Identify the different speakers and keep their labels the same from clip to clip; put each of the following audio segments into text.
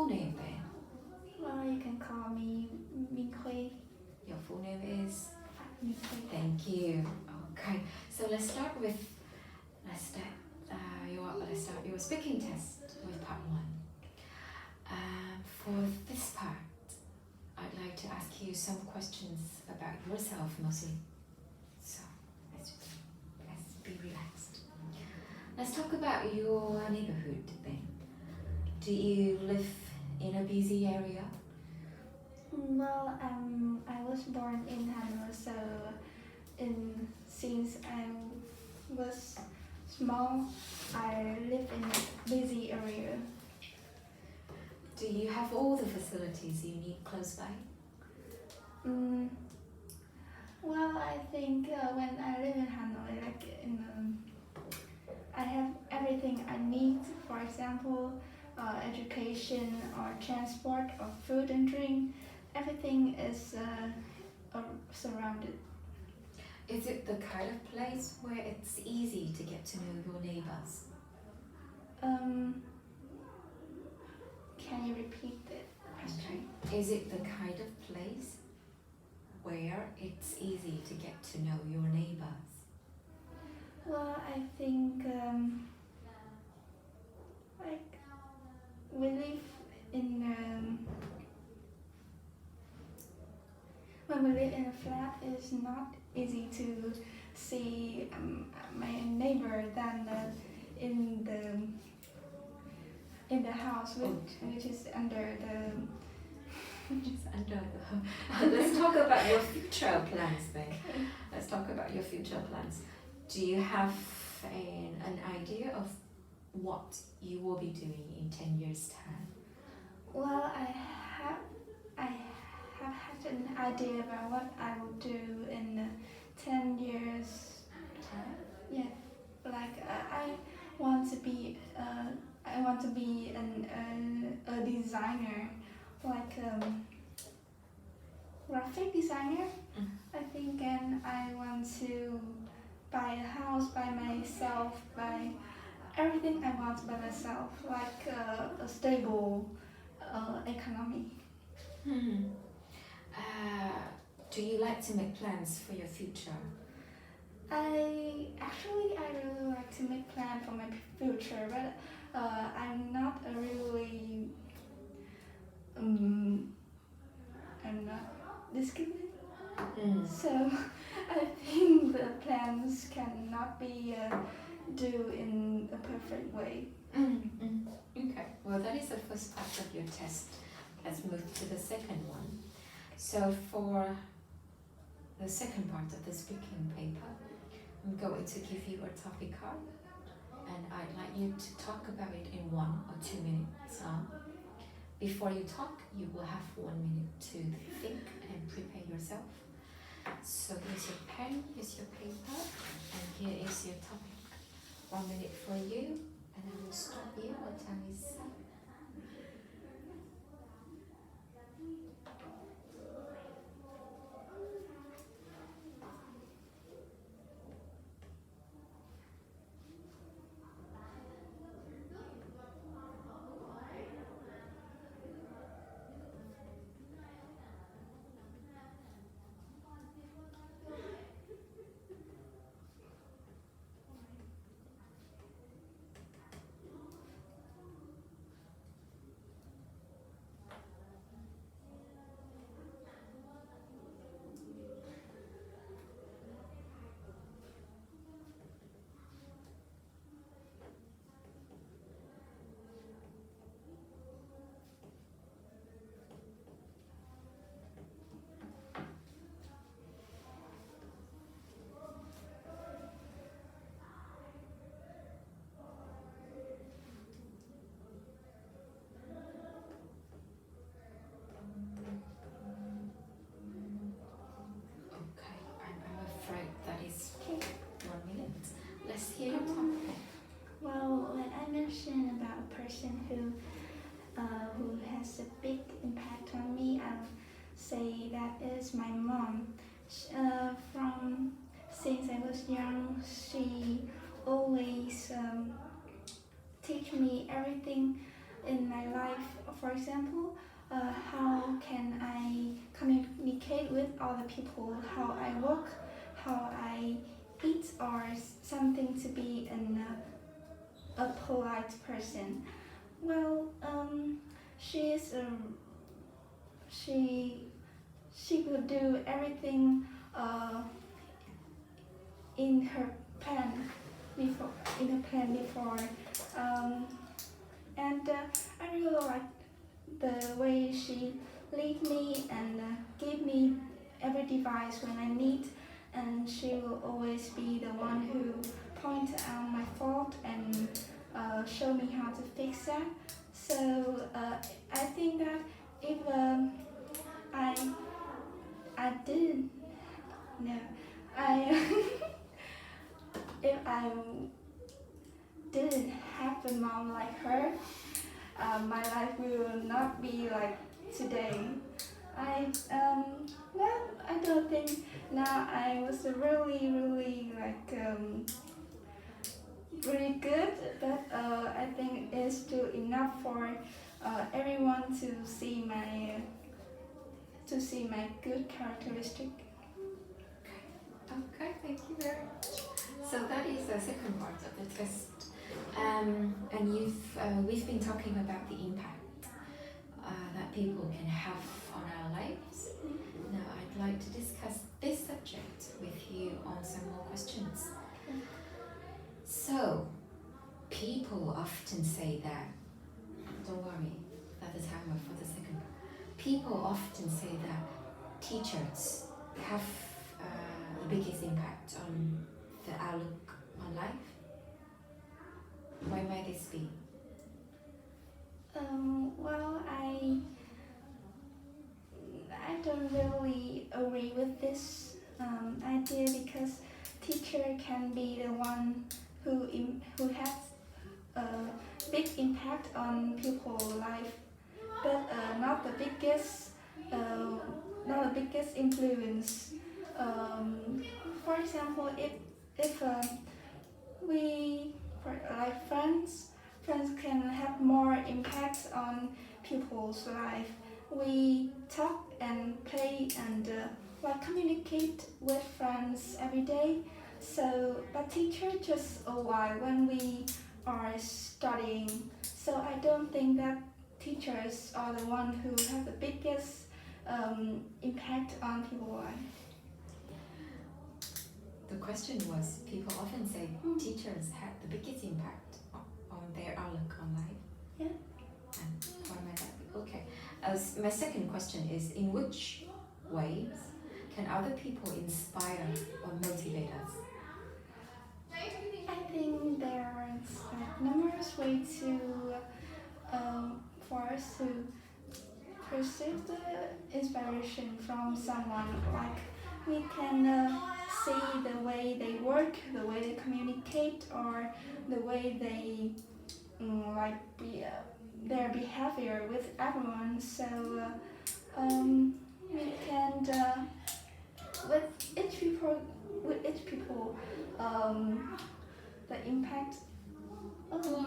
Speaker 1: full name then?
Speaker 2: Well, you can call me Minh Khuê.
Speaker 1: Your full name is?
Speaker 2: Minh Khuê.
Speaker 1: Thank you. Okay, so let's start your speaking test with part one. For this part, I'd like to ask you some questions about yourself mostly. So let's be relaxed. Let's talk about your neighborhood then. Do you live in a busy area?
Speaker 2: Well, I was born in Hanoi, so since I was small, I live in a busy area.
Speaker 1: Do you have all the facilities you need close by?
Speaker 2: Well, I think when I live in Hanoi, I have everything I need. For example, education or transport or food and drink. Everything is surrounded.
Speaker 1: Is it the kind of place where it's easy to get to know your neighbors?
Speaker 2: Can you repeat the question?
Speaker 1: Okay. Is it the kind of place where it's easy to get to know your neighbors?
Speaker 2: Well, I think we live in when we live in a flat, it's not easy to see my neighbor than in the house, which is under the.
Speaker 1: Let's talk about your future plans then. Let's talk about your future plans. Do you have an idea of what you will be doing in 10 years' time?
Speaker 2: Well, I have had an idea about what I will do in 10 years time. Yeah, like I want to be a designer, like graphic designer. I think, and I want to buy a house by myself, buy everything I want by myself, like a stable economy.
Speaker 1: Do you like to make plans for your future?
Speaker 2: I really like to make plans for my future, but I'm not a really I'm not discriminating. So I think the plans cannot be do in a perfect way.
Speaker 1: Okay, well that is the first part of your test. Let's move to the second one. So for the second part of the speaking paper, I'm going to give you a topic card and I'd like you to talk about it in 1 or 2 minutes. Before you talk, you will have 1 minute to think and prepare yourself. So here's your pen, here's your paper, and here is your topic. 1 minute for you, and I will stop you when time is up.
Speaker 2: Well, when I mention about a person who has a big impact on me, I'll say that is my mom. From since I was young, she always teach me everything in my life. For example, how can I communicate with other people, how I work, how I eat, or something to be a polite person. Well, she is she could do everything uh, in her plan before, um, and I really like the way she lead me and give me every device when I need, and she will always be the one who point out my fault and show me how to fix that. So I think that if I I didn't no I if I didn't have a mom like her, my life will not be like today. Well, I don't think now I was really like really good, but I think it's still enough for everyone to see my good characteristic.
Speaker 1: Okay, thank you very much. So that is the second part of the test. And we've been talking about the impact that people can have on our lives. Now I'd like to discuss this subject with you on some more questions. So, people often say that, don't worry, that is timer for the second. People often say that teachers have the biggest impact on the outlook on life. Why might this be?
Speaker 2: Well, I don't really agree with this idea, because teacher can be the one who has a big impact on people's life, but not the biggest influence. For example, if we for like friends can have more impact on people's life. We talk and play and like communicate with friends every day. So, but teacher just a while when we are studying. So I don't think that teachers are the one who have the biggest impact on people's life.
Speaker 1: The question was, people often say teachers have the biggest impact on their outlook on life.
Speaker 2: Yeah.
Speaker 1: And why might that be? Okay. My second question is, in which ways can other people inspire or motivate us?
Speaker 2: I think there's numerous ways to for us to perceive the inspiration from someone. Like we can see the way they work, the way they communicate, or the way they their behavior with everyone. So we can with each people the impact. Oh.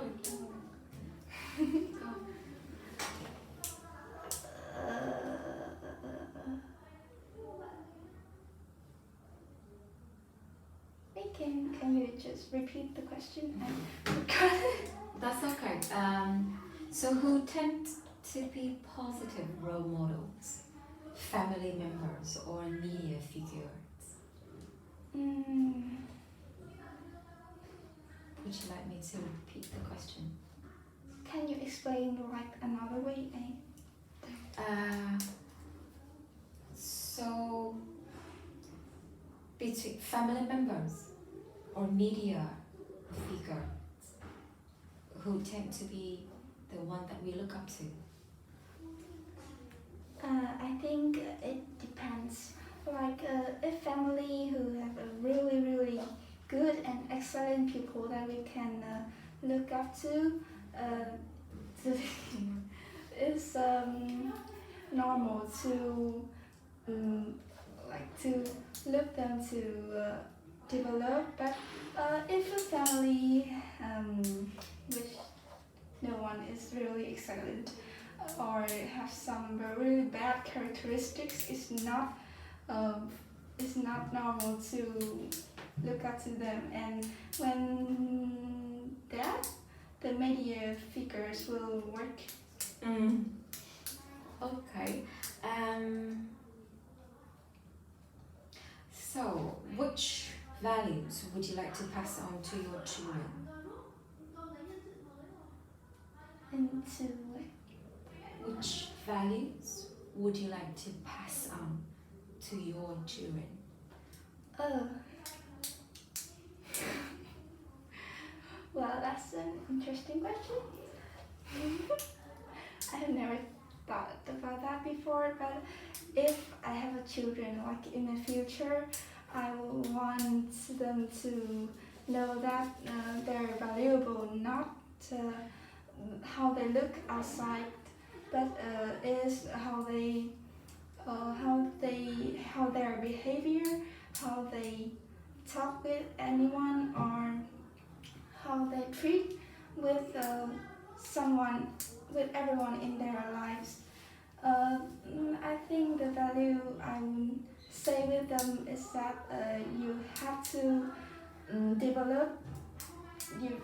Speaker 2: Can you just repeat the question? I forgot it.
Speaker 1: That's okay. So who tend to be positive role models? Family members or media figures? Would you like me to repeat the question?
Speaker 2: Can you explain like another way?
Speaker 1: So between family members or media figures, who tend to be the one that we look up to?
Speaker 2: I think it depends. Like a family who have a really good and excellent people that we can look up to, is normal to to look them to develop. But if a family which no one someone is really excellent or have some really bad characteristics, it's not normal to look up to them. And when that, the media figures will work.
Speaker 1: Okay. So, which values would you like to pass on to your children?
Speaker 2: Into
Speaker 1: Which values would you like to pass on to your children?
Speaker 2: Well, that's an interesting question. I have never thought about that before, but if I have a children, like in the future, I will want them to know that they're valuable, not how they look outside, but is how their behavior, how they talk with anyone, or how they treat with someone, with everyone in their lives. I think the value I would say with them is that you have to develop you.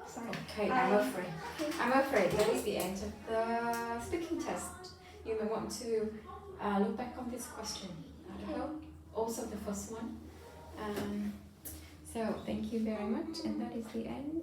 Speaker 2: Sorry.
Speaker 1: Okay, I'm afraid that is the end of the speaking test. You may want to look back on this question at home, also the first one. So thank you very much, and that is the end.